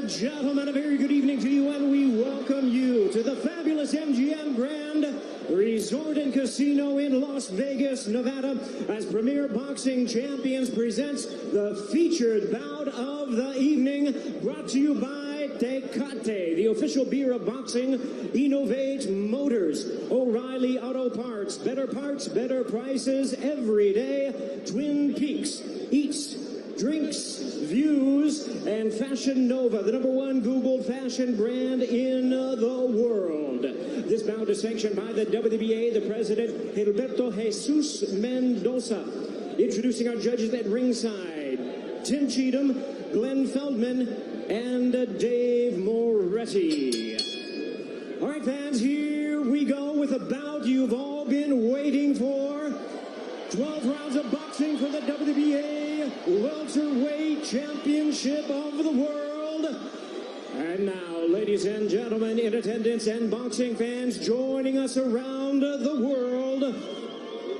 Gentlemen, a very good evening to you, and we welcome you to the fabulous MGM Grand Resort and Casino in Las Vegas, Nevada, as Premier Boxing Champions presents the featured bout of the evening, brought to you by Tecate, the official beer of boxing, Innovate Motors, O'Reilly Auto Parts, better prices every day, Twin Peaks, Eats, Drinks, Views, and Fashion Nova, the #1 Googled fashion brand in the world. This bout is sanctioned by the WBA, the president, Gilberto Jesus Mendoza. Introducing our judges at ringside, Tim Cheatham, Glenn Feldman, and Dave Moretti. All right, fans, here we go with a bout you've all been waiting for. 12 rounds of boxing for the WBA Welterweight Championship of the world. And now, ladies and gentlemen, in attendance and boxing fans joining us around the world,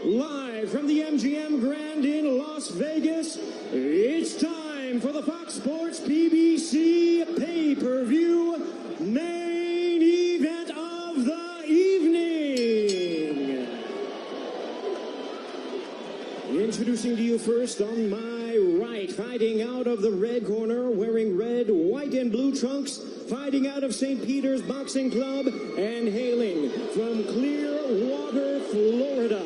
live from the MGM Grand in Las Vegas, it's time for the Fox Sports PBC pay-per-view main event of the evening. Introducing to you first on my right, fighting out of the red corner, wearing red, white, and blue trunks, fighting out of St. Peter's Boxing Club, and hailing from Clearwater, Florida.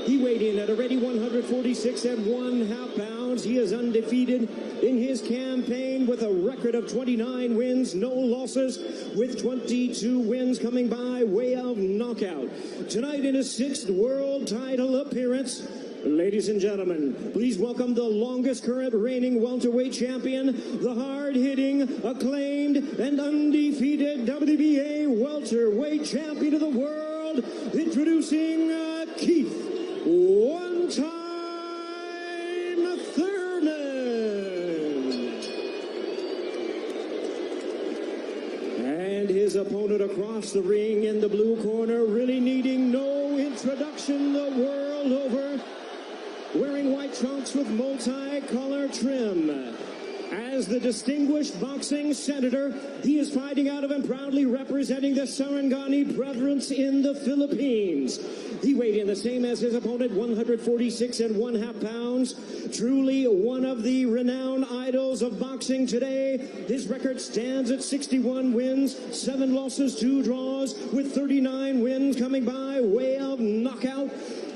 He weighed in at a ready 146 1/2 pounds. He is undefeated in his campaign with a record of 29 wins, no losses, with 22 wins coming by way of knockout. Tonight in his 6th world title appearance, ladies and gentlemen, please welcome the longest current reigning welterweight champion, the hard-hitting, acclaimed, and undefeated WBA welterweight champion of the world, introducing Keith one-time Thurman. And his opponent across the ring in the blue corner, really needing no introduction the world over, wearing white trunks with multi-color trim. As the distinguished boxing senator, he is fighting out of and proudly representing the Sarangani Brothers in the Philippines. He weighed in the same as his opponent, 146 1/2 pounds. Truly one of the renowned idols of boxing today. His record stands at 61 wins, 7 losses, 2 draws, with 39 wins coming by way of knockout.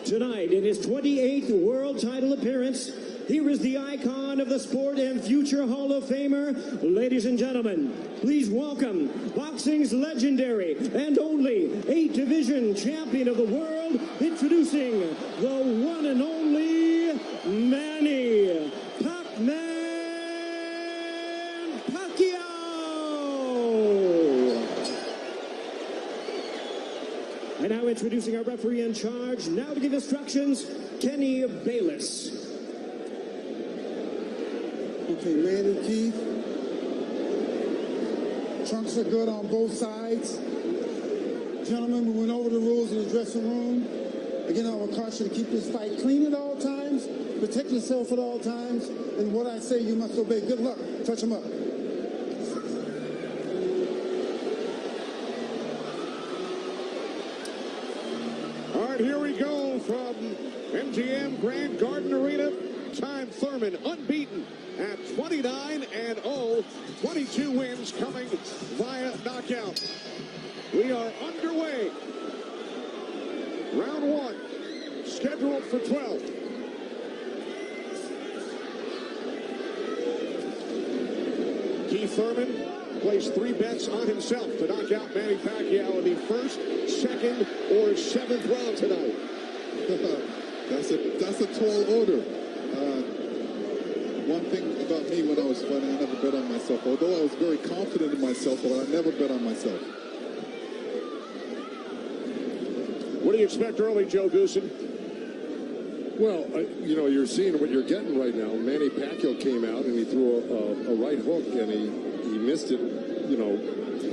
Tonight, in his 28th world title appearance, here is the icon of the sport and future Hall of Famer. Ladies and gentlemen, please welcome boxing's legendary and only 8-division champion of the world, introducing the one and only Manny PACMAN PAQUIAO. And now introducing our referee in charge, now to give instructions, Kenny Bayless. Okay, Manny, Keith. Trunks are good on both sides. Gentlemen, we went over the rules in the dressing room. Again, I would caution to keep this fight clean at all times, protect yourself at all times, and what I say you must obey. Good luck. Touch them up. All right, here we go from MGM Grand Garden Arena. Time Thurman unbeaten at 29-0, 22 wins coming via knockout. We are underway. Round 1, scheduled for 12. Keith Thurman placed 3 bets on himself to knock out Manny Pacquiao in the 1st, 2nd, or 7th round tonight. That's a tall order. One thing about me when I was fighting, I never bet on myself. Although I was very confident in myself, but I never bet on myself. What do you expect early, Joe Goosen? Well, you know, you're seeing what you're getting right now. Manny Pacquiao came out and he threw a right hook, and he missed it, you know,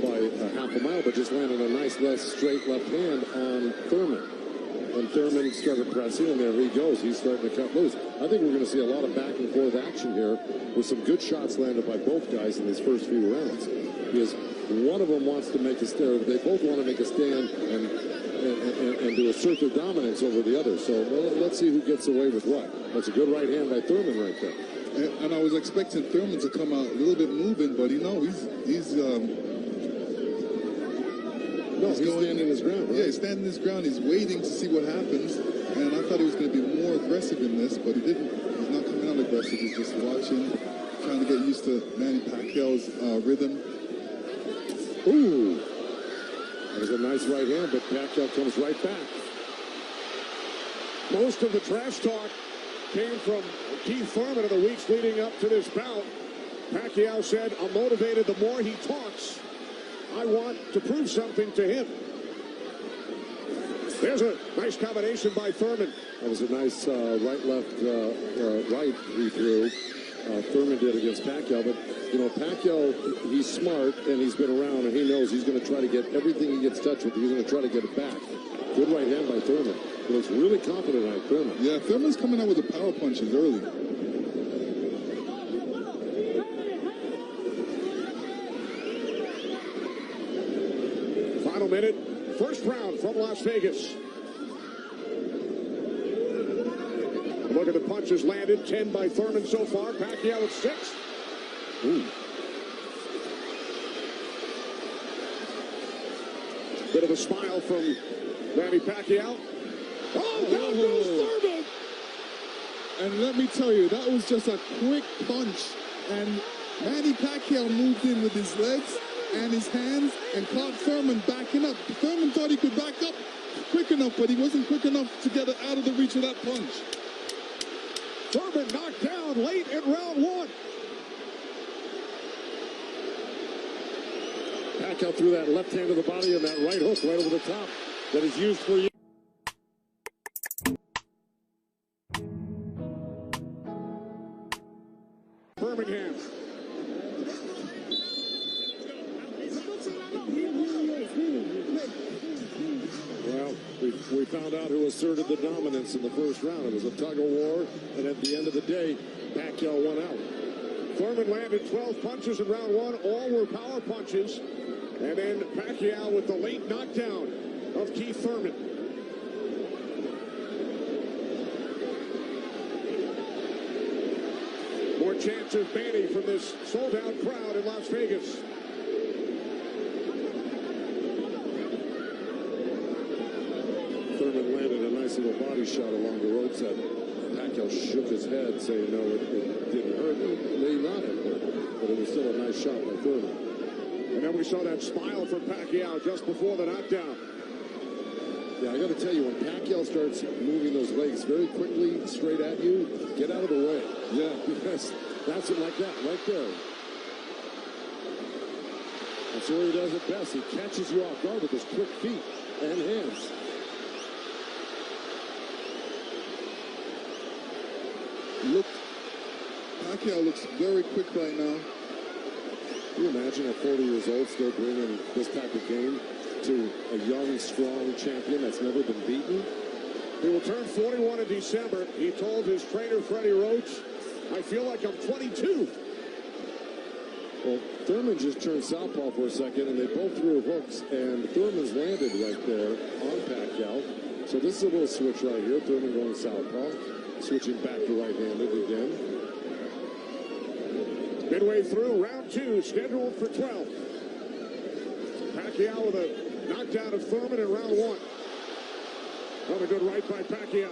by a half a mile, but just landed a nice straight left hand on Thurman. And Thurman started pressing, and there he goes. He's starting to cut loose. I think we're going to see a lot of back and forth action here with some good shots landed by both guys in these first few rounds. Because one of them wants to make a stand. They both want to make a stand and to assert their dominance over the other. So let's see who gets away with what. That's a good right hand by Thurman right there. And I was expecting Thurman to come out a little bit moving, but he's standing his ground. Right? Yeah, he's standing his ground. He's waiting to see what happens. And I thought he was going to be more aggressive in this, but he didn't. He's not coming out aggressive. He's just watching, trying to get used to Manny Pacquiao's rhythm. Ooh, that was a nice right hand, but Pacquiao comes right back. Most of the trash talk came from Keith Thurman in the weeks leading up to this bout. Pacquiao said, "I'm motivated the more he talks. I want to prove something to him." There's a nice combination by Thurman. That was a nice right-left right he threw. Thurman did against Pacquiao, but you know, Pacquiao, he's smart and he's been around and he knows he's going to try to get everything he gets touched with. He's going to try to get it back. Good right hand by Thurman. He looks really confident on Thurman. Yeah, Thurman's coming out with the power punches early. Final minute, first round from Las Vegas. Look at the punches landed, 10 by Thurman so far. Pacquiao at 6. Ooh. Bit of a smile from Manny Pacquiao. Oh, down goes Thurman! And let me tell you, that was just a quick punch. And Manny Pacquiao moved in with his legs and his hands and caught Thurman backing up. Thurman thought he could back up quick enough, but he wasn't quick enough to get out of the reach of that punch. Thurman knocked down late in round 1. Pacquiao threw that left hand to the body and that right hook right over the top that is used for you. Birmingham. Well, we found out who asserted the dominance in the first round. It was a tug of war, and at the end of the day, Pacquiao won out. Thurman landed 12 punches in round 1. All were power punches. And then Pacquiao with the late knockdown of Keith Thurman. More chants of Manny from this sold-out crowd in Las Vegas. Thurman landed a nice little body shot along the roadside. Pacquiao shook his head, saying, no, it didn't hurt. It may not have hurt, but it was still a nice shot by Thurman. And then we saw that smile from Pacquiao just before the knockdown. Yeah, I got to tell you, when Pacquiao starts moving those legs very quickly straight at you, get out of the way. Yeah, because that's it like that, right there. That's where he does it best. He catches you off guard with his quick feet and hands. Look, Pacquiao looks very quick right now. Can you imagine at 40 years old still bringing this type of game to a young, strong champion that's never been beaten? He will turn 41 in December. He told his trainer, Freddie Roach, "I feel like I'm 22. Well, Thurman just turned southpaw for a second, and they both threw hooks, and Thurman's landed right there on Pacquiao. So this is a little switch right here. Thurman going southpaw, switching back to right-handed again. Midway through round 2, scheduled for 12. Pacquiao with a knockdown of Thurman in round 1. Another good right by Pacquiao.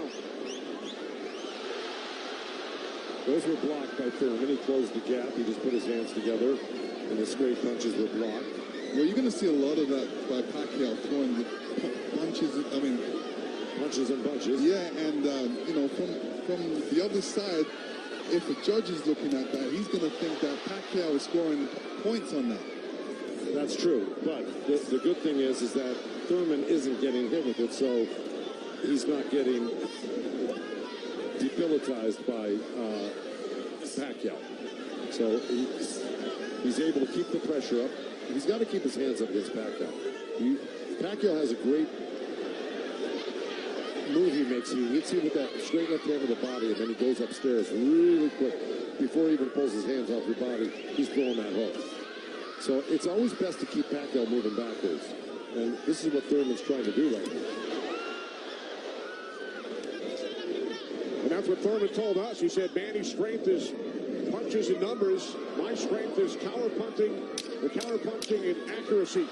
Those were blocked by Thurman. He closed the gap. He just put his hands together, and the straight punches were blocked. Well, you're going to see a lot of that by Pacquiao throwing the punches. I mean, punches and bunches. Yeah, and you know, from the other side, if a judge is looking at that, he's going to think that Pacquiao is scoring points on that. That's true, but the good thing is that Thurman isn't getting hit with it, so he's not getting debilitized by Pacquiao. So he's able to keep the pressure up. He's got to keep his hands up against Pacquiao. Pacquiao has a great move he makes, he hits you with that straight left hand of the body, and then he goes upstairs really quick. Before he even pulls his hands off your body, he's throwing that hook. So it's always best to keep Pacquiao moving backwards. And this is what Thurman's trying to do right now. And that's what Thurman told us. He said, Manny's strength is punches and numbers. My strength is counter-punching and accuracy.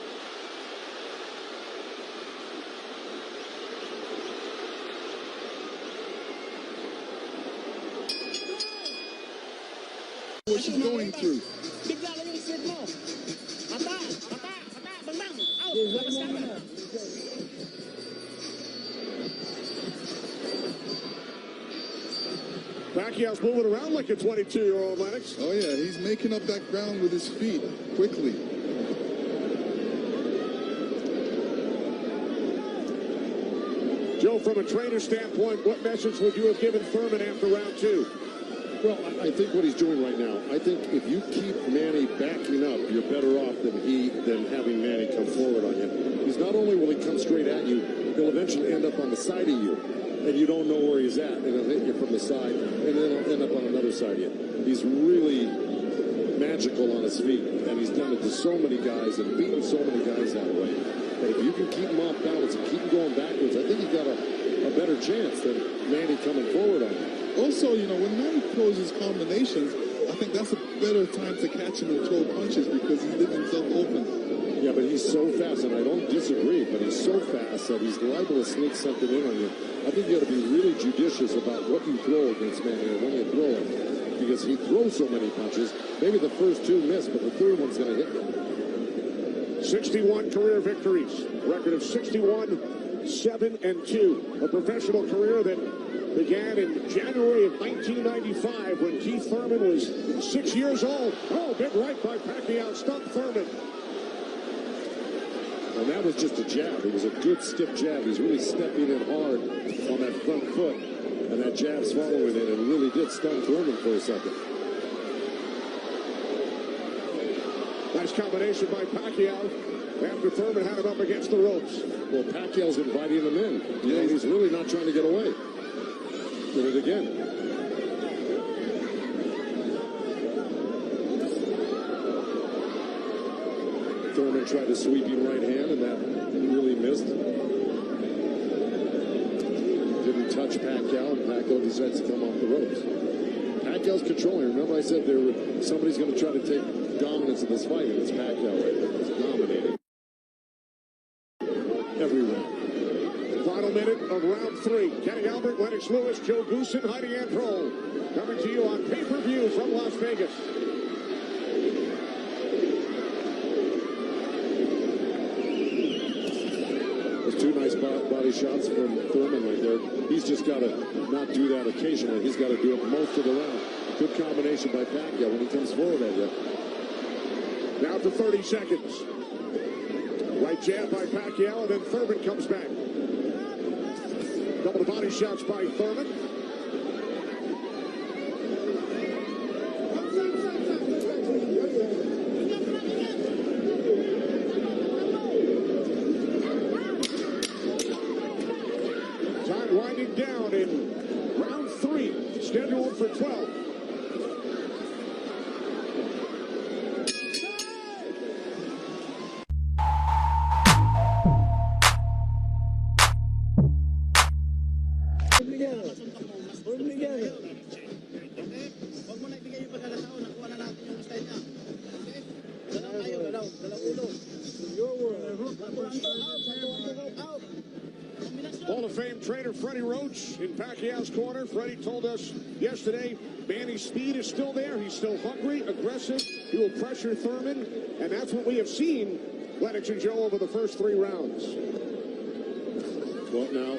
What she's going through. Pacquiao's moving around like a 22-year-old, Lennox. Oh yeah, he's making up that ground with his feet quickly. Joe, from a trainer standpoint, what message would you have given Thurman after round two? Well, I think what he's doing right now, I think if you keep Manny backing up, you're better off than having Manny come forward on you. Because not only will he come straight at you, he'll eventually end up on the side of you, and you don't know where he's at, and he'll hit you from the side, and then he'll end up on another side of you. He's really magical on his feet, and he's done it to so many guys and beaten so many guys that way. But if you can keep him off balance and keep him going backwards, I think you've got a better chance than Manny coming forward on you. Also, you know, when Manny throws his combinations, I think that's a better time to catch him and throw punches because he's leaving himself open. Yeah, but he's so fast, and I don't disagree, but he's so fast that he's liable to sneak something in on you. I think you got to be really judicious about what you throw against Manny or when you throw him, because he throws so many punches. Maybe the first two miss, but the third one's going to hit you. 61 career victories, record of 61-7-2, a professional career that began in January of 1995 when Keith Thurman was 6 years old. Oh, big right by Pacquiao, stunned Thurman. And that was just a jab. It was a good stiff jab. He's really stepping in hard on that front foot, and that jab's following it, and really did stun Thurman for a second. Nice combination by Pacquiao after Thurman had him up against the ropes. Well, Pacquiao's inviting him in. Yeah, he's really not trying to get away. Did it again. Thurman tried a sweeping right hand, and that really missed. Didn't touch Pacquiao, and Pacquiao decides to come off the ropes. Pacquiao's controlling. Remember I said somebody's going to try to take dominance in this fight, and it's Pacquiao right there. He's dominating every round. Final minute of round three. Kenny Albert, Lennox Lewis, Joe Goosen, Heidi Androl. Coming to you on pay-per-view from Las Vegas. There's two nice body shots from Thurman right there. He's just got to not do that occasionally. He's got to do it most of the round. Good combination by Pacquiao when he comes forward at you. Down to 30 seconds. Right jab by Pacquiao, and then Thurman comes back. Couple of body shots by Thurman. Time winding down in round three, scheduled for 12. Hall of Fame trainer Freddie Roach in Pacquiao's corner. Freddie told us yesterday Manny's speed is still there. He's still hungry, aggressive. He will pressure Thurman, and that's what we have seen, Lennox and Joe, over the first three rounds. Well, now,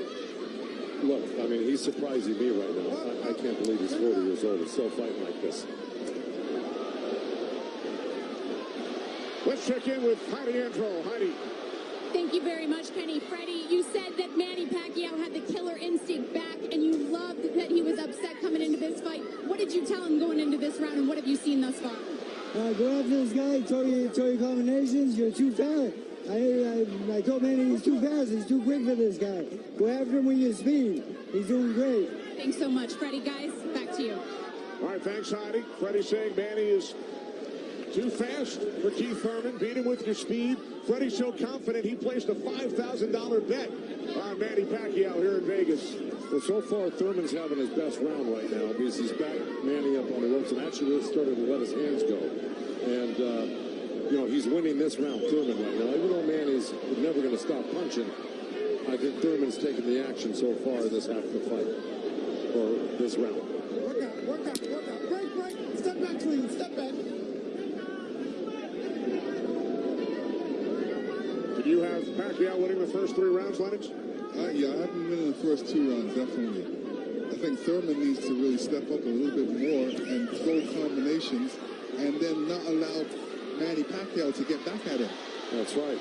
look, I mean, he's surprising me right now. I can't believe he's 40 years old. He's still fighting like this. Let's check in with Heidi Androl. Heidi. Thank you very much, Kenny. Freddie, you said that Manny Pacquiao had the killer instinct back, and you loved that he was upset coming into this fight. What did you tell him going into this round, and what have you seen thus far? Go after this guy, throw your combinations, you're too fast. I told Manny he's too fast, he's too quick for this guy. Go after him with your speed. He's doing great. Thanks so much, Freddie. Guys, back to you. All right, thanks, Heidi. Freddie saying Manny is too fast for Keith Thurman. Beat him with your speed. Freddie's so confident he placed a $5,000 bet on Manny Pacquiao here in Vegas. Well, so far, Thurman's having his best round right now because he's back Manny up on the ropes and actually really started to let his hands go. And, you know, he's winning this round, Thurman, right now. Even though Manny's never going to stop punching, I think Thurman's taken the action so far this half of the fight, or this round. Work out, work out, work out. Break, break. Step back clean, step back. Did you have Pacquiao winning the first 3 rounds, Lennox? Yeah, I haven't been in the first 2 rounds, definitely. I think Thurman needs to really step up a little bit more and throw combinations and then not allow Manny Pacquiao to get back at him. That's right.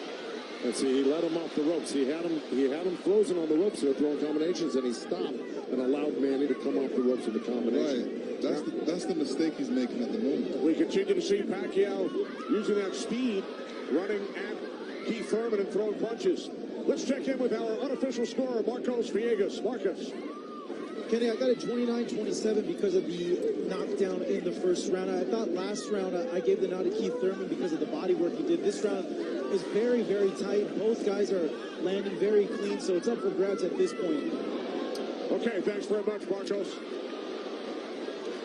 And see, he let him off the ropes. He had him frozen on the ropes there, throwing combinations, and he stopped and allowed Manny to come off the ropes with the combination. Right. That's the mistake he's making at the moment. We continue to see Pacquiao using that speed, running at Keith Thurman and throwing punches. Let's check in with our unofficial scorer, Marcos Villegas. Marcos. Kenny, I got a 29-27 because of the knockdown in the first round. I thought last round I gave the nod to Keith Thurman because of the body work he did. This round is very, very tight. Both guys are landing very clean, so it's up for grabs at this point. Okay, thanks very much, Marcos.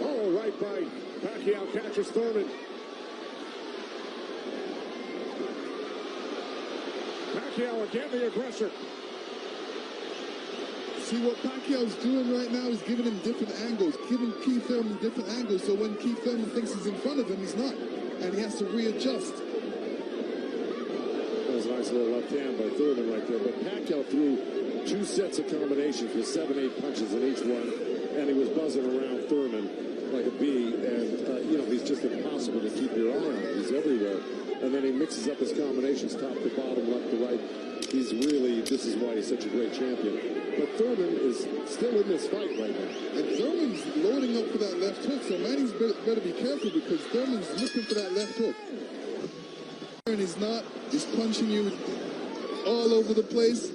Oh, right by Pacquiao, catches Thurman. Pacquiao again, the aggressor. See, what Pacquiao's doing right now is giving him different angles, giving Keith Thurman different angles, so when Keith Thurman thinks he's in front of him, he's not. And he has to readjust. That was a nice little left hand by Thurman right there. But Pacquiao threw 2 sets of combinations with 7-8 punches in each one, and he was buzzing around Thurman like a bee. And, you know, he's just impossible to keep your eye on. He's everywhere. And then he mixes up his combinations, top to bottom, left to right. He's really, this is why he's such a great champion. But Thurman is still in this fight right now. And Thurman's loading up for that left hook, so Manny's better be careful because Thurman's looking for that left hook. And he's not. He's punching you all over the place.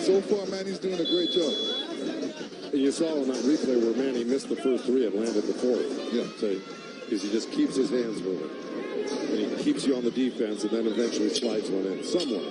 So far, Manny's doing a great job. And you saw on that replay where Manny missed the first 3 and landed the 4th. Yeah. So, because he just keeps his hands moving. And he keeps you on the defense and then eventually slides one in somewhere.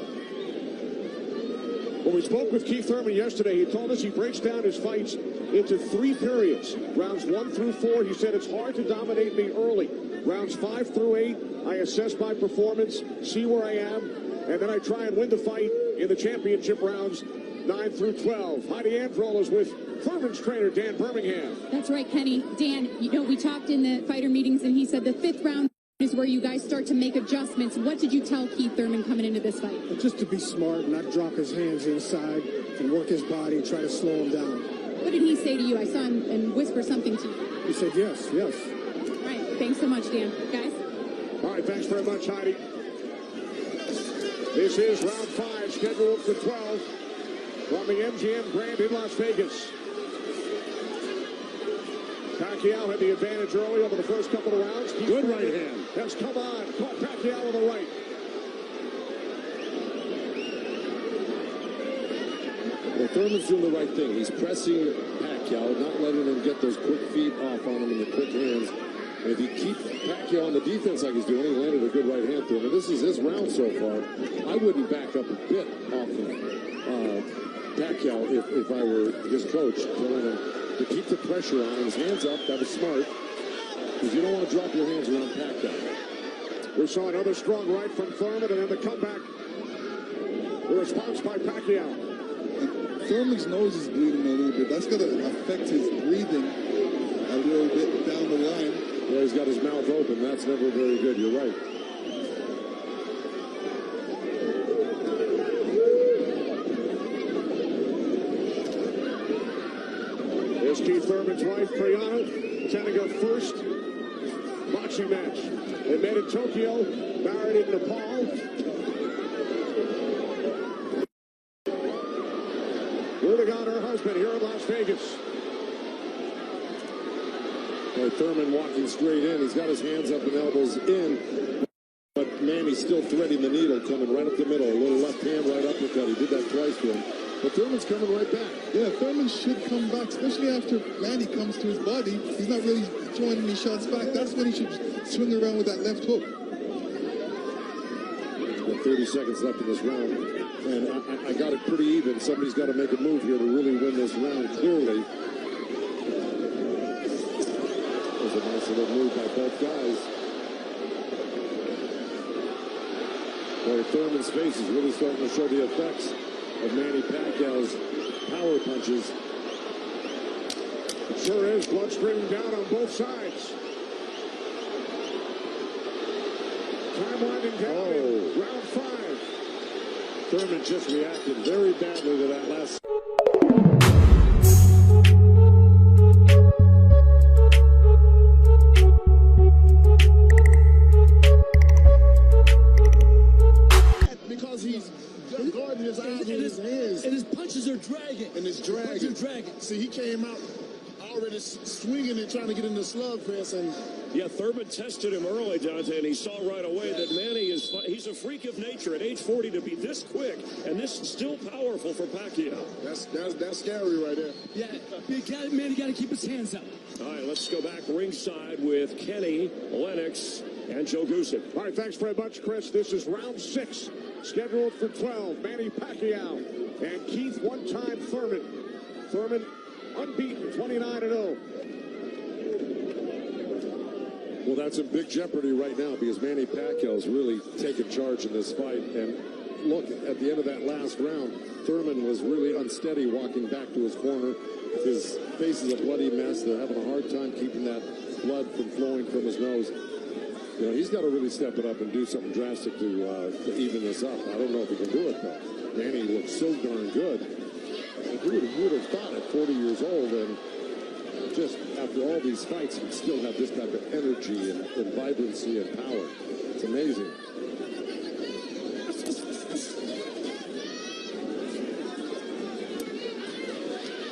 When we spoke with Keith Thurman yesterday, he told us he breaks down his fights into 3 periods. Rounds 1 through 4, he said it's hard to dominate me early. Rounds 5 through 8, I assess my performance, see where I am, and then I try and win the fight in the championship rounds 9 through 12. Heidi Androl is with Thurman's trainer, Dan Birmingham. That's right, Kenny. Dan, you know, we talked in the fighter meetings, and he said the 5th round is where you guys start to make adjustments. What did you tell Keith Thurman coming into this fight? Just to be smart and not drop his hands inside and work his body and try to slow him down. What did he say to you? I saw him and whisper something to you. He said yes, yes. All right, thanks so much, Dan. Guys? All right, thanks very much, Heidi. This is round 5, scheduled for 12 from the MGM Grand in Las Vegas. Pacquiao had the advantage early over the first couple of rounds. Good right hand. Has come on. Caught Pacquiao on the right. Well, Thurman's doing the right thing. He's pressing Pacquiao, not letting him get those quick feet off on him and the quick hands. And if you keep Pacquiao on the defense like he's doing, he landed a good right hand to him. And this is his round so far. I wouldn't back up a bit off of Pacquiao if I were his coach, telling him to keep the pressure on his hands up. That was smart, because you don't want to drop your hands around Pacquiao. We saw another strong right from Thurman, and then the comeback. The response by Pacquiao. Thurman's nose is bleeding a little bit. That's going to affect his breathing a little bit down the line. Yeah, he's got his mouth open. That's never very good. You're right. Here's Keith Thurman's wife, Priyana, attending her first boxing match. They met in Tokyo, married in Nepal. Rooting on her husband here in Las Vegas. Boy, Thurman walking straight in. He's got his hands up and elbows in. But Manny's still threading the needle, coming right up the middle. A little left hand right uppercut. He did that twice to him. But Thurman's coming right back. Yeah, Thurman should come back, especially after Manny comes to his body. He's not really throwing any shots back. That's when he should swing around with that left hook. Got 30 seconds left in this round. And I got it pretty even. Somebody's got to make a move here to really win this round clearly. There's a nice little move by both guys. Boy, Thurman's face is really starting to show the effects of Manny Pacquiao's power punches. It sure is. Blood streaming down on both sides. Time winding down in round 5. Thurman just reacted very badly to that last. Because he's guarding his eyes and his hands. And his punches are dragging. And it's dragging. See, he came out already swinging and trying to get in the slug fest. And yeah, Thurman tested him early, Dante, and he saw right away that Manny he's a freak of nature at age 40 to be this quick and this still powerful for Pacquiao. That's scary right there. Yeah, Manny got to keep his hands up. All right, let's go back ringside with Kenny, Lennox, and Joe Goosen. All right, thanks very much, Chris. This is round 6, scheduled for 12. Manny Pacquiao and Keith one-time Thurman. Thurman unbeaten, 29-0. Well, that's in big jeopardy right now because Manny Pacquiao's really taken charge in this fight. And look, at the end of that last round, Thurman was really unsteady walking back to his corner. His face is a bloody mess. They're having a hard time keeping that blood from flowing from his nose. You know, he's got to really step it up and do something drastic to even this up. I don't know if he can do it, though. Manny looks so darn good. Who would have thought at 40 years old and just after all these fights, he'd still have this type of energy and vibrancy and power. It's amazing.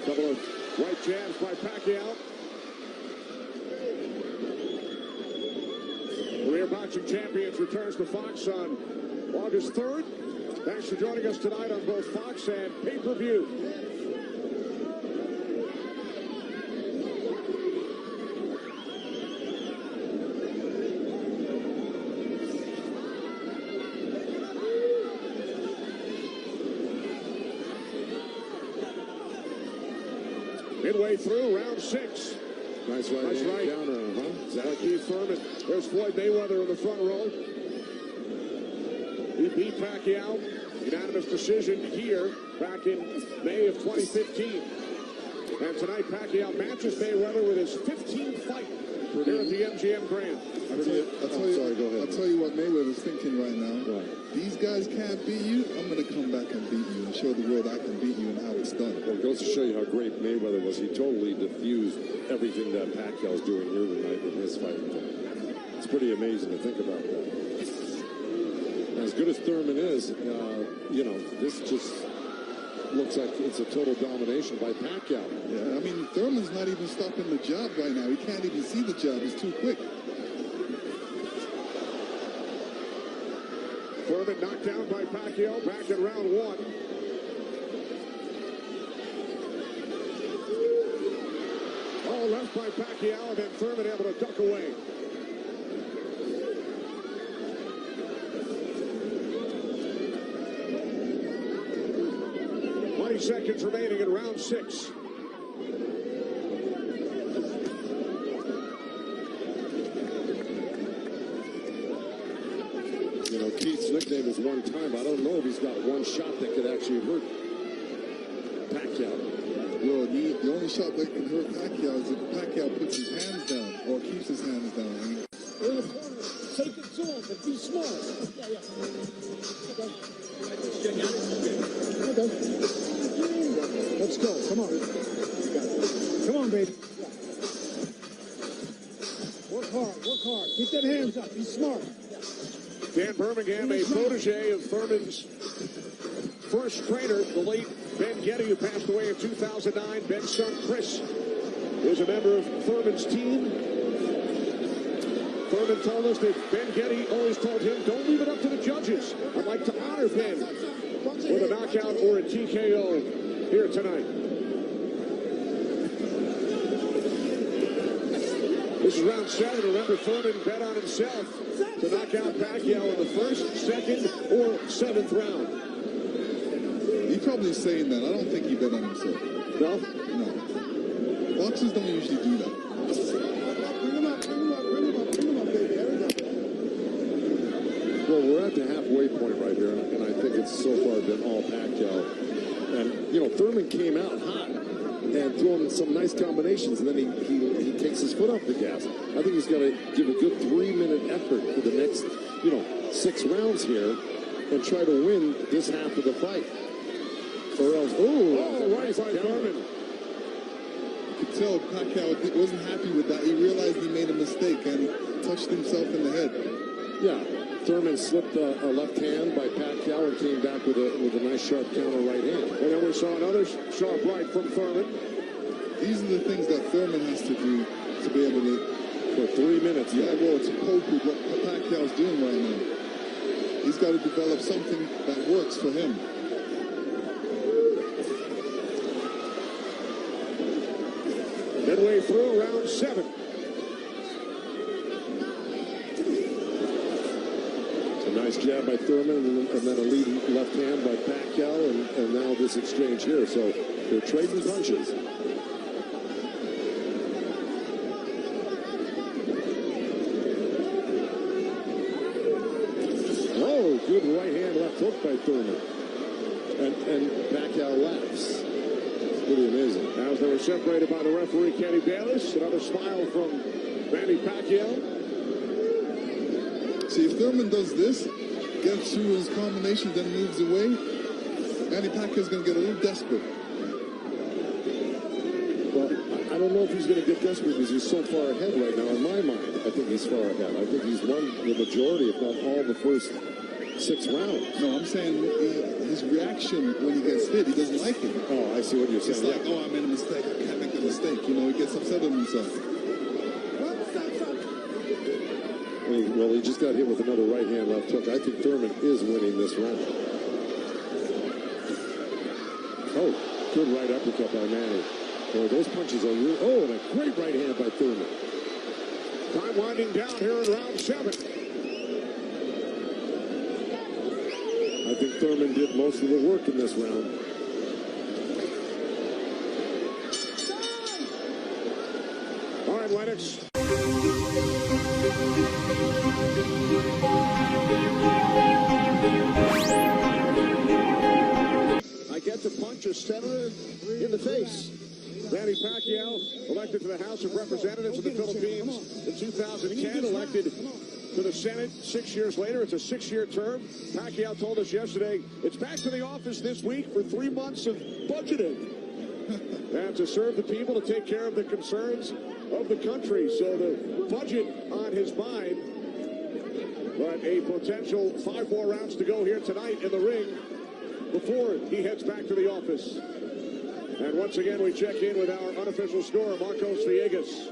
Couple of right jabs by Pacquiao. Career Boxing Champions returns to Fox on August 3rd. Thanks for joining us tonight on both Fox and pay-per-view. Midway through round 6. Nice right counter, huh? Exactly. Keith Thurman. There's Floyd Mayweather in the front row. He beat Pacquiao. Unanimous decision here back in May of 2015. And tonight, Pacquiao matches Mayweather with his 15th fight here at the MGM Grand. I'll tell you what Mayweather's thinking right now. Right. These guys can't beat you. I'm going to come back and beat you and show the world I can beat you and how it's done. Well, it goes to show you how great Mayweather was. He totally diffused everything that Pacquiao's doing here tonight in his fight. It's pretty amazing to think about that. As good as Thurman is, you know, this just looks like it's a total domination by Pacquiao. Yeah, I mean, Thurman's not even stopping the jab right now. He can't even see the jab. He's too quick. Thurman knocked down by Pacquiao back in round 1. All left by Pacquiao, and then Thurman able to duck away. Seconds remaining in round 6. You know, Keith's nickname is one time. I don't know if he's got one shot that could actually hurt Pacquiao. Well, the only shot that can hurt Pacquiao is if Pacquiao puts his hands down or keeps his hands down. I mean, In the corner, take it to him, but be smart. Okay. Let's go. Come on. Come on, baby. Work hard. Keep them hands up. Be smart. Dan Birmingham, a protege of Thurman's first trainer, the late Ben Getty, who passed away in 2009. Ben's son, Chris, is a member of Thurman's team. Thurman told us that Ben Getty always told him, don't leave it up to the judges. I'd like to honor Ben with a knockout or a TKO here tonight. This is round 7. Remember, Thurman bet on himself to knock out Pacquiao in the first, second, or 7th round. He's probably saying that. I don't think he bet on himself. No? No. Boxers don't usually do that. Well, we're at the halfway point right here, and I think it's so far been all Pacquiao. And, you know, Thurman came out hot and throwing some nice combinations, and then he takes his foot off the gas. I think he's got to give a good 3-minute effort for the next, 6 rounds here and try to win this half of the fight. Or else, right by Thurman. You could tell Pacquiao wasn't happy with that. He realized he made a mistake and touched himself in the head. Yeah, Thurman slipped a left hand by Pacquiao and came back with a nice sharp counter right hand. And then we saw another sharp right from Thurman. These are the things that Thurman has to do to be able to, for 3 minutes. Yeah, well, to cope with what Pacquiao's doing right now. He's got to develop something that works for him. Midway through round 7. It's a nice jab by Thurman, and then a leading left hand by Pacquiao, and now this exchange here. So they're trading punches. Oh, good right hand, left hook by Thurman. And Pacquiao laughs. Pretty amazing. As they were separated by the referee, Kenny Bayless. Another smile from Manny Pacquiao. See, if Thurman does this, gets through his combination, then moves away, Manny Pacquiao's going to get a little desperate. Well, I don't know if he's going to get desperate because he's so far ahead right now. In my mind, I think he's far ahead. I think he's won the majority, if not all, the first 6 rounds. No, I'm saying his reaction when he gets hit, he doesn't like it. Oh, I see what you're saying. It's like, oh, I made a mistake. I can't make a mistake. He gets upset with himself. Well, he just got hit with another right hand left hook. I think Thurman is winning this round. Oh, good right uppercut by Manny. Boy, those punches are real. Oh, and a great right hand by Thurman. Time winding down here in round 7. I think Thurman did most of the work in this round. All right, Lennox. I get to punch a senator in the face. Manny Pacquiao, elected to the House of Representatives of the Philippines in 2010, elected to the Senate 6 years later. It's a 6-year term. Pacquiao told us yesterday it's back to the office this week for 3 months of budgeting. And to serve the people, to take care of the concerns of the country. So the budget on his mind. But a potential 5 more rounds to go here tonight in the ring before he heads back to the office. And once again, we check in with our unofficial scorer, Marcos Villegas.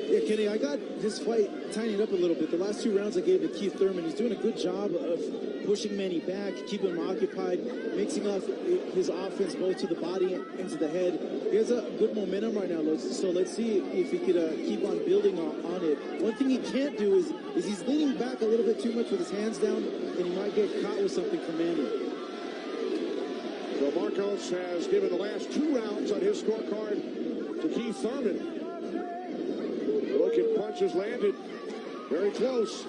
Yeah, Kenny, I got this fight tightened up a little bit. The last 2 rounds I gave to Keith Thurman. He's doing a good job of pushing Manny back, keeping him occupied, mixing up his offense both to the body and to the head. He has a good momentum right now, so let's see if he could keep on building on it. One thing he can't do is he's leaning back a little bit too much with his hands down, and he might get caught with something from Manny. So Marcos has given the last 2 rounds on his scorecard to Keith Thurman. Look at punches landed. Very close.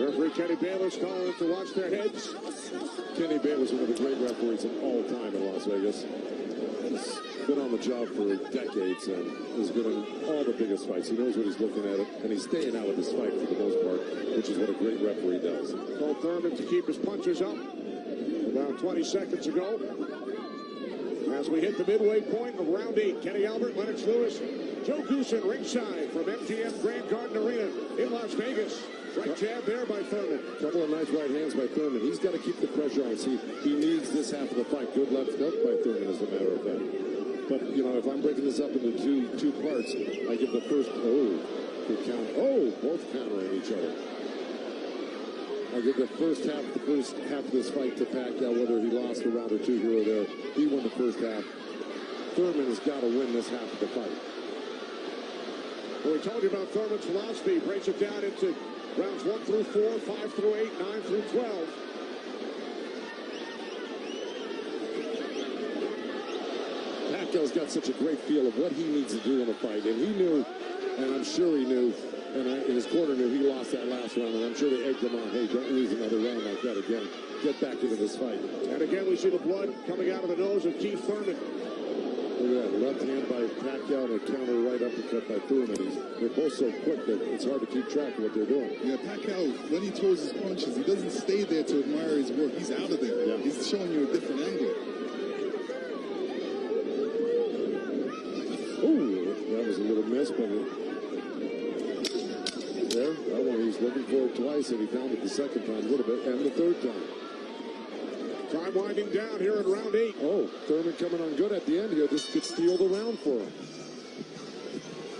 Referee Kenny Bayless calling them to watch their heads. Kenny Bayless, one of the great referees of all time in Las Vegas. He's been on the job for decades and has been in all the biggest fights. He knows what he's looking at, and he's staying out of this fight for the most part, which is what a great referee does. Told Thurman to keep his punches up about 20 seconds ago. As we hit the midway point of round 8, Kenny Albert, Lennox Lewis, Joe Goosen ringside from MGM Grand Garden Arena in Las Vegas. Right jab there by Thurman. Couple of nice right hands by Thurman. He's got to keep the pressure on. See, he needs this half of the fight. Good left hook by Thurman, as a matter of fact. But, you know, if I'm breaking this up into two parts, I give the first, good count. Both countering each other. I give the first half of this fight to Pacquiao, whether he lost a round or two here or there. He won the first half. Thurman has got to win this half of the fight. Well, we told you about Thurman's philosophy. He breaks it down into rounds 1 through 4, 5 through 8, 9 through 12. Pacquiao's got such a great feel of what he needs to do in a fight, and he knew, and I'm sure he knew, and his corner knew he lost that last round, and I'm sure they egged him on, hey, don't lose another round like that again. Get back into this fight. And again, we see the blood coming out of the nose of Keith Thurman. Look at that, left hand by Pacquiao and a counter right uppercut by Thurman. They're both so quick that it's hard to keep track of what they're doing. Yeah, Pacquiao, when he throws his punches, he doesn't stay there to admire his work. He's out of there. Yeah. He's showing you a different angle. That was a little miss, but there, that one he's looking for it twice, and he found it the second time a little bit, and the third time. Time winding down here in round 8. Thurman coming on good at the end here. This could steal the round for him.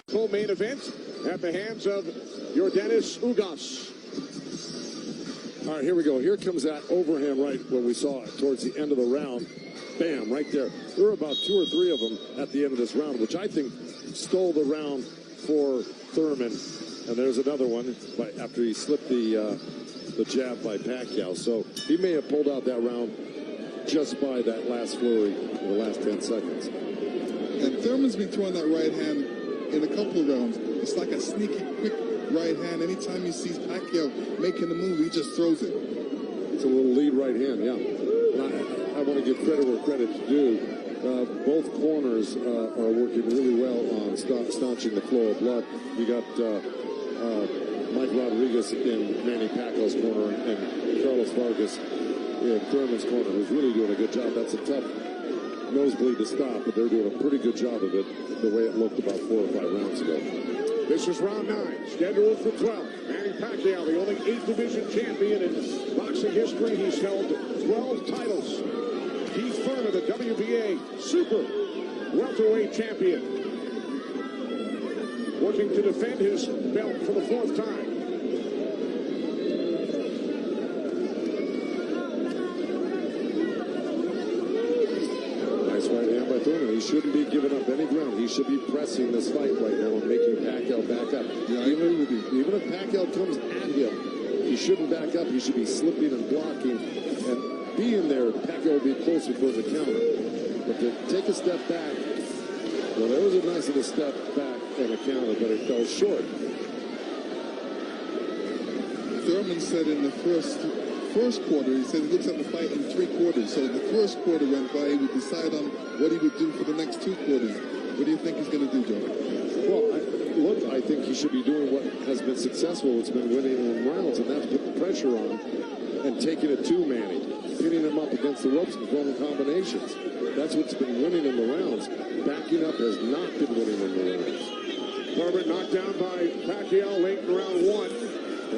Full main event at the hands of Yordenis Ugas. All right, here we go. Here comes that overhand right when we saw it towards the end of the round. Bam, right there. There were about 2 or 3 of them at the end of this round, which I think stole the round for Thurman. And there's another one after he slipped the jab by Pacquiao. So he may have pulled out that round just by that last flurry in the last 10 seconds. And Thurman's been throwing that right hand in a couple of rounds. It's like a sneaky, quick right hand. Anytime he sees Pacquiao making a move, he just throws it. It's a little lead right hand, yeah. And I want to give credit where credit's due. Both corners are working really well on staunching the flow of blood. You got Mike Rodriguez in Manny Pacquiao's corner and Carlos Vargas in Thurman's corner, who's really doing a good job. That's a tough nosebleed to stop, but they're doing a pretty good job of it the way it looked about 4 or 5 rounds ago. This is round 9, scheduled for 12. Manny Pacquiao, the only 8th division champion in boxing history. He's held 12 titles. Keith Thurman, the WBA super welterweight champion, working to defend his belt for the 4th time. Nice right hand by Thurman. He shouldn't be giving up any ground. He should be pressing this fight right now and making Pacquiao back up. Yeah, I agree with you. Even if Pacquiao comes at him, he shouldn't back up. He should be slipping and blocking. And being there, Pacquiao will be closer for the counter. But to take a step back, well, there was a nice little step back and a counter, but it fell short. Thurman said in the first quarter, he said he looks at the fight in 3 quarters. So the first quarter went by, he would decide on what he would do for the next 2 quarters. What do you think he's going to do, Joe? Well, I think he should be doing what has been successful. It's been winning in rounds, and that's put the pressure on and taking it to Manny, hitting him up against the ropes and throwing combinations. That's what's been winning in the rounds. Backing up has not been winning in the rounds. Thurman knocked down by Pacquiao late in round 1.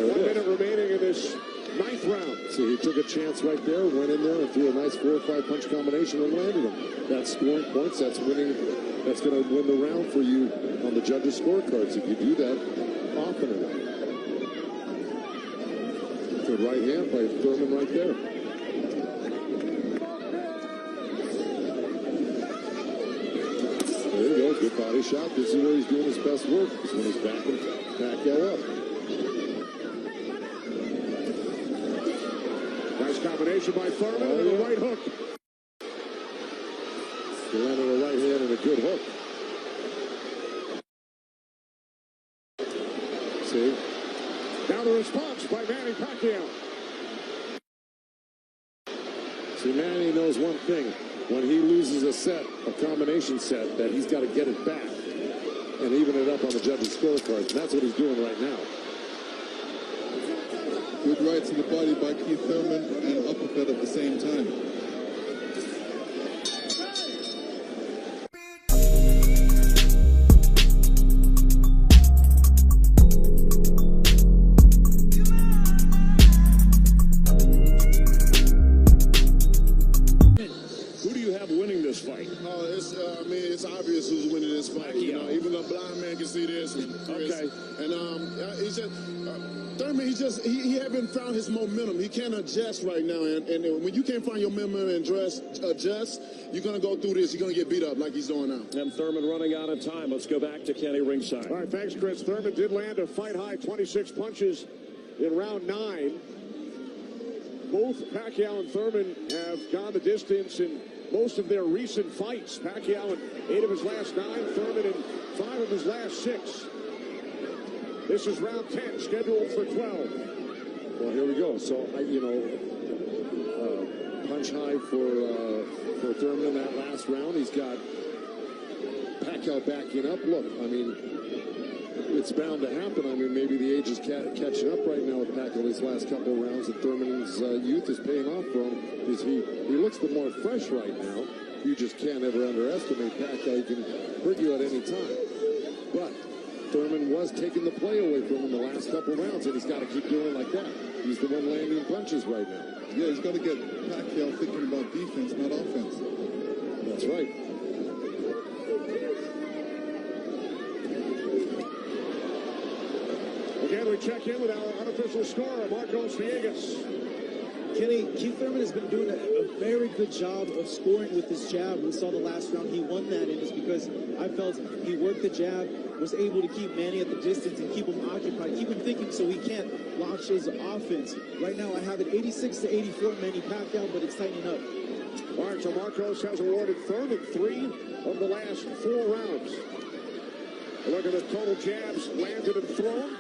1 minute remaining in this 9th round. See, he took a chance right there, went in there and threw a nice 4 or 5 punch combination and landed him. That's scoring points. That's winning. That's going to win the round for you on the judges' scorecards if you do that often enough. Good right hand by Thurman right there. There you go, good body shot. This is where he's doing his best work. This is when he's backing Pacquiao up. Nice combination by Thurman and a right hook. He landed a right hand and a good hook. See? Now the response by Manny Pacquiao. See, Manny knows one thing. When he loses a set, a combination set, that he's got to get it back and even it up on the judges' scorecards. And that's what he's doing right now. Good right to the body by Keith Thurman and uppercut at the same time. guy, and he's just Thurman. He haven't found his momentum. He can't adjust right now, and when you can't find your momentum and adjust, you're gonna go through this. You're gonna get beat up like he's doing now. And Thurman running out of time. Let's go back to Kenny ringside. All right, thanks, Chris. Thurman did land a fight-high 26 punches in round 9. Both Pacquiao and Thurman have gone the distance in most of their recent fights. Pacquiao in 8 of his last 9, Thurman in 5 of his last 6. This is round 10, scheduled for 12. Well, here we go. So, punch high for Thurman in that last round. He's got Pacquiao backing up. Look, I mean, it's bound to happen. I mean, maybe the age is catching up right now with Pacquiao these last couple of rounds, and Thurman's youth is paying off for him. He looks the more fresh right now. You just can't ever underestimate Pacquiao. He can hurt you at any time. But Thurman was taking the play away from him the last couple of rounds, and he's got to keep doing it like that. He's the one landing punches right now. Yeah, he's got to get Pacquiao thinking about defense, not offense. That's right. Again, we check in with our unofficial scorer, Marcos Villegas. Kenny, Keith Thurman has been doing a very good job of scoring with his jab. We saw the last round he won that, and it's because I felt he worked the jab, was able to keep Manny at the distance and keep him occupied, keep him thinking so he can't launch his offense. Right now I have it 86-84 Manny Pacquiao, but it's tightening up. All right, so Marcos has awarded Thurman 3 of the last 4 rounds. A look at the total jabs landed and thrown.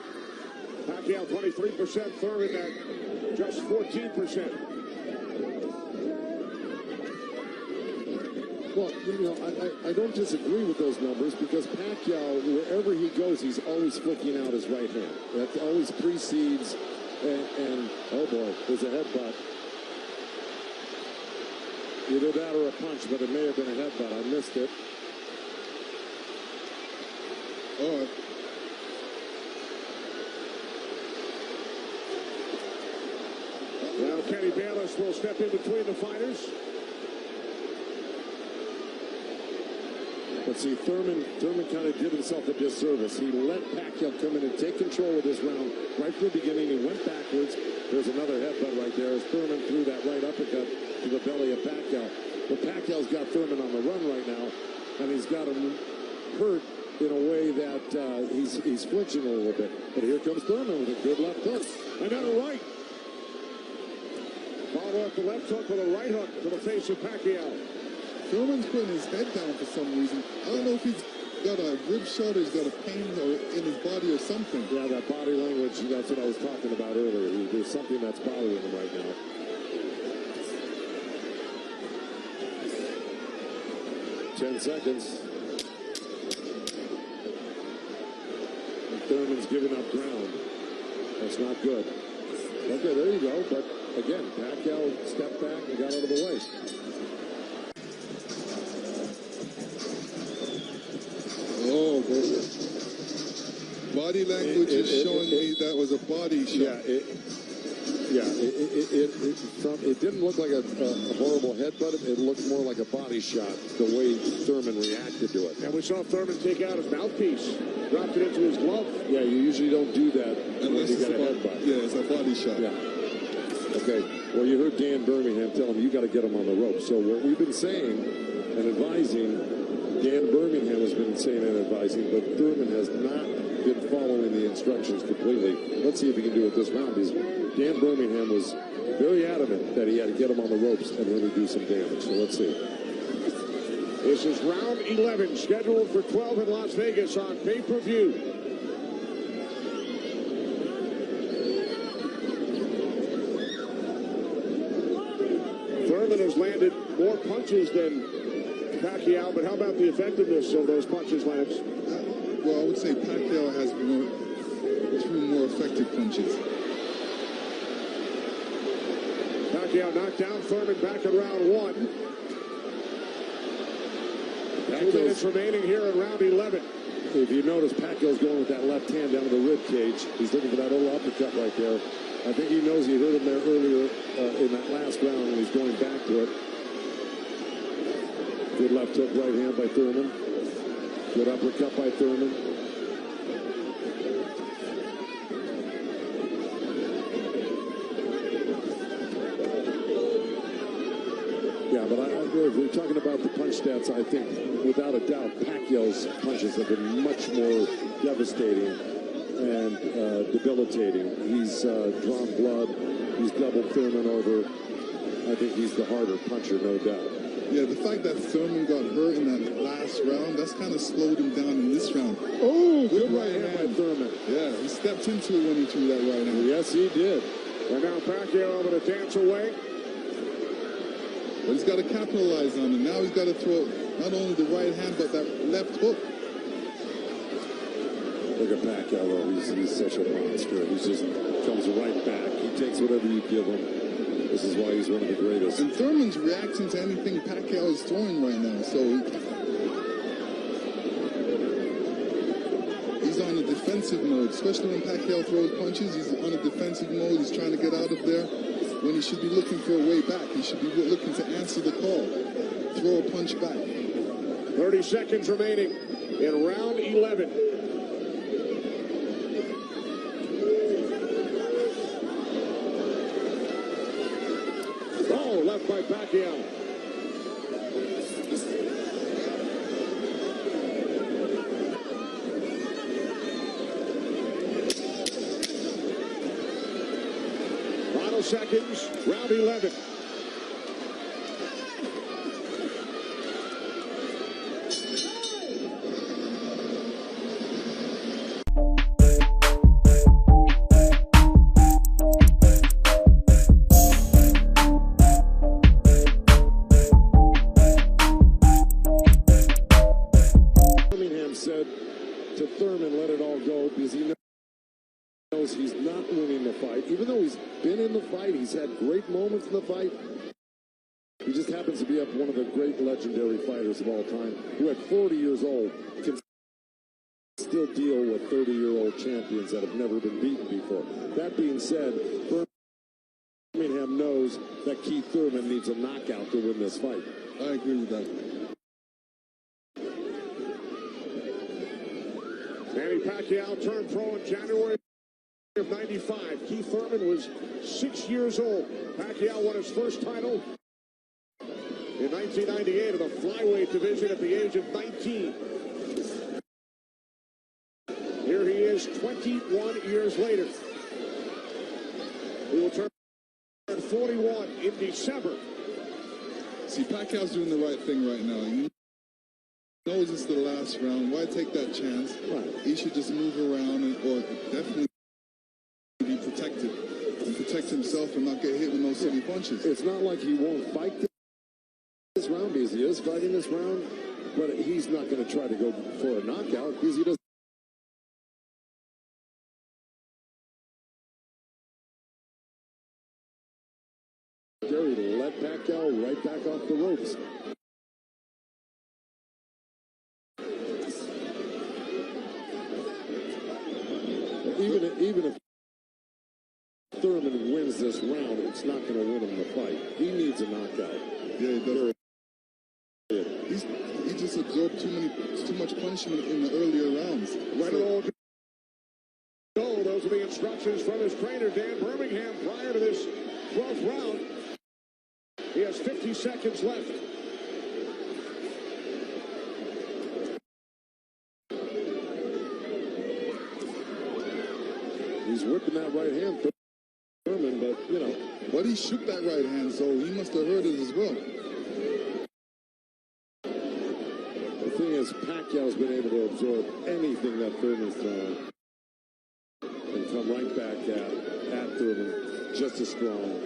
Pacquiao 23%, Thurman at just 14%. Well, I don't disagree with those numbers because Pacquiao, wherever he goes, he's always flicking out his right hand. That always precedes, and oh boy, there's a headbutt. Either that or a punch, but it may have been a headbutt. I missed it. All right. Now Kenny Bayless will step in between the fighters. But see, Thurman kind of did himself a disservice. He let Pacquiao come in and take control of this round right from the beginning. He went backwards. There's another headbutt right there as Thurman threw that right uppercut to the belly of Pacquiao. But Pacquiao's got Thurman on the run right now, and he's got him hurt in a way that he's flinching a little bit. But here comes Thurman with a good left hook. Another right. Followed up the left hook with a right hook to the face of Pacquiao. Thurman's putting his head down for some reason. I don't know if he's got a rib shot or he's got a pain or in his body or something. Yeah, that body language, that's what I was talking about earlier. There's something that's bothering him right now. Ten seconds. And Thurman's giving up ground. That's not good. Okay, there you go. But again, Pacquiao stepped back and got out of the way. Oh, boy. Body language is showing me that was a body shot. It didn't look like a horrible headbutt. It looked more like a body shot, the way Thurman reacted to it. And we saw Thurman take out his mouthpiece, dropped it into his glove. Yeah, you usually don't do that unless you got a headbutt. Yeah, it's a body shot. Yeah. Okay. Well, you heard Dan Birmingham tell him you got to get him on the rope. So what we've been saying and advising, Dan Birmingham has been saying and advising, but Thurman has not been following the instructions completely. Let's see if he can do it this round. Dan Birmingham was very adamant that he had to get him on the ropes and really do some damage. So let's see. This is round 11, scheduled for 12 in Las Vegas on pay-per-view. Thurman has landed more punches than Pacquiao, but how about the effectiveness of those punches, Lance? Well, I would say Pacquiao has two more effective punches. Pacquiao knocked down Thurman back in round 1. 2 minutes remaining here in round 11. If you notice, Pacquiao's going with that left hand down to the rib cage. He's looking for that little uppercut right there. I think he knows he hurt him there earlier in that last round when he's going back to it. Good left hook right hand by Thurman. Good uppercut by Thurman. If we're talking about the punch stats, I think without a doubt Pacquiao's punches have been much more devastating and debilitating. He's drawn blood. He's doubled Thurman over. I think he's the harder puncher, no doubt. Yeah, the fact that Thurman got hurt in that last round, that's kind of slowed him down in this round. Oh, good right hand by Thurman. Yeah, he stepped into it when he threw that right hand. Yes, he did. And now Pacquiao able to dance away. But he's got to capitalize on it. Now he's got to throw not only the right hand, but that left hook. Look at Pacquiao, though. He's such a monster. He just comes right back. He takes whatever you give him. This is why he's one of the greatest. And Thurman's reacting to anything Pacquiao is throwing right now. So he's on a defensive mode, especially when Pacquiao throws punches. He's on a defensive mode. He's trying to get out of there when he should be looking for a way back. He should be looking to answer the call, throw a punch back. 30 seconds remaining in round 11. Oh, left by Pacquiao. Final seconds, round 11. Said to Thurman, let it all go, because he knows he's not winning the fight. Even though he's been in the fight, he's had great moments in the fight. He just happens to be up one of the great legendary fighters of all time, who at 40 years old can still deal with 30-year-old champions that have never been beaten before. That being said, Birmingham knows that Keith Thurman needs a knockout to win this fight. I agree with that. Manny Pacquiao turned pro in January of '95. Keith Thurman was 6 years old. Pacquiao won his first title in 1998 in the flyweight division at the age of 19. Here he is 21 years later. He will turn 41 in December. See, Pacquiao's doing the right thing right now. He knows it's the last round. Why take that chance? Right. He should just move around or definitely be protected and protect himself and not get hit with no silly punches. It's not like he won't fight this round, because he is fighting this round, but he's not going to try to go for a knockout because he doesn't. Gary to let Pacquiao right back off the ropes. Even if Thurman wins this round, it's not going to win him the fight. He needs a knockout. Yeah, he does. He just absorbed too much punishment in the earlier rounds. Let it all go. Those are the instructions from his trainer, Dan Birmingham, prior to this 12th round. He has 50 seconds left. He's whipping that right hand, Thurman, but, you know. But he shook that right hand, so he must have heard it as well. The thing is, Pacquiao's been able to absorb anything that Thurman's thrown and come right back at Thurman just as strong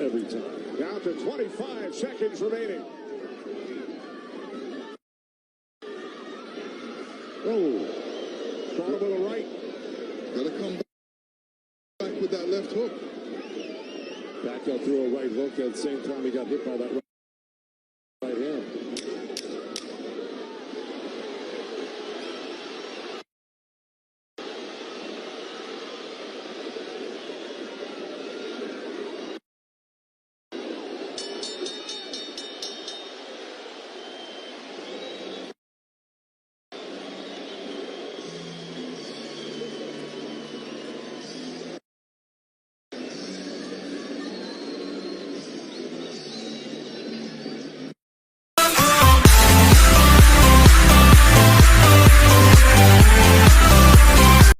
every time. Down to 25 seconds remaining. Oh. Caught him with a right. Got to come back with that left hook. Pacquiao threw a right hook at the same time he got hit by that right.